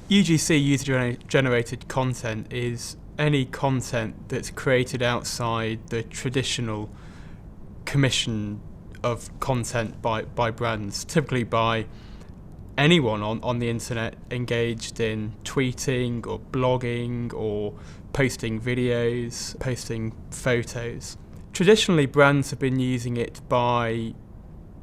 UGC, user-generated content, is any content that's created outside the traditional commission of content by brands, typically by anyone on the internet engaged in tweeting or blogging or posting videos, posting photos. Traditionally, brands have been using it by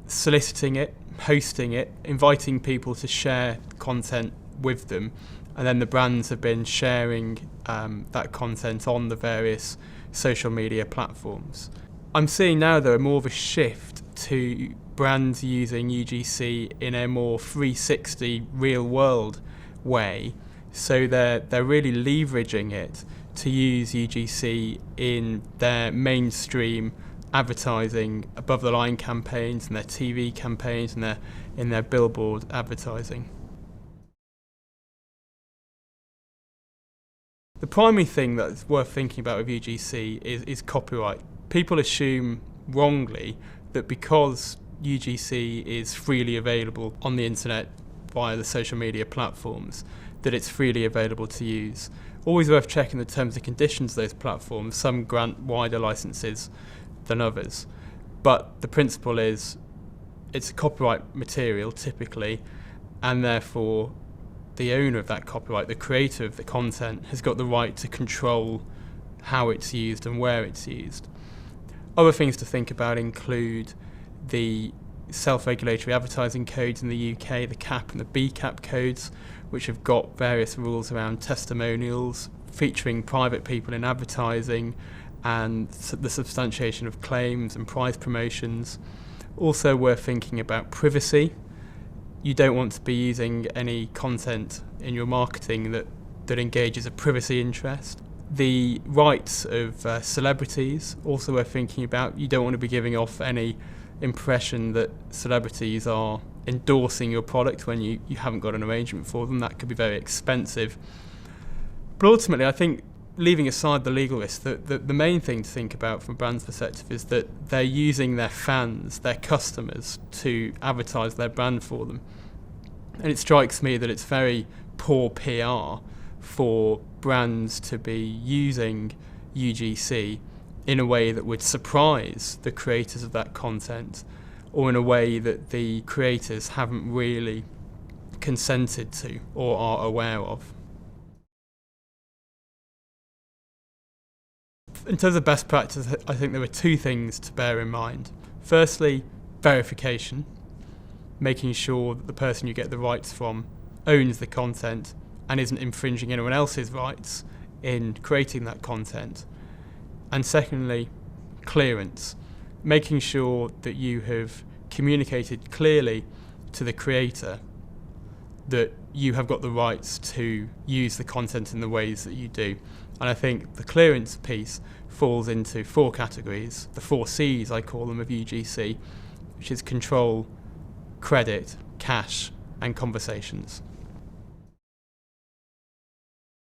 soliciting it, hosting it, inviting people to share content with them, and then the brands have been sharing that content on the various social media platforms. I'm seeing now, though, more of a shift to brands using UGC in a more 360 real-world way. So they're really leveraging it to use UGC in their mainstream advertising, above-the-line campaigns, and their TV campaigns, and in their billboard advertising. The primary thing that's worth thinking about with UGC is copyright. People assume wrongly that because UGC is freely available on the internet via the social media platforms, that it's freely available to use. Always worth checking the terms and conditions of those platforms. Some grant wider licenses than others, but the principle is it's copyright material typically, and therefore the owner of that copyright, the creator of the content, has got the right to control how it's used and where it's used. Other things to think about include the self-regulatory advertising codes in the UK, the CAP and the BCAP codes, which have got various rules around testimonials, featuring private people in advertising, and the substantiation of claims and prize promotions. Also worth thinking about privacy. You don't want to be using any content in your marketing that engages a privacy interest. The rights of celebrities, also worth thinking about. You don't want to be giving off any impression that celebrities are endorsing your product when you haven't got an arrangement for them. That could be very expensive. But ultimately, I think, leaving aside the legal risk, the main thing to think about from a brand's perspective is that they're using their fans, their customers, to advertise their brand for them. And it strikes me that it's very poor PR for brands to be using UGC in a way that would surprise the creators of that content, or in a way that the creators haven't really consented to or are aware of. In terms of best practice, I think there are two things to bear in mind. Firstly, verification, making sure that the person you get the rights from owns the content and isn't infringing anyone else's rights in creating that content. And secondly, clearance, making sure that you have communicated clearly to the creator that you have got the rights to use the content in the ways that you do. And I think the clearance piece falls into four categories, the 4 C's I call them of UGC, which is control, credit, cash, and conversations.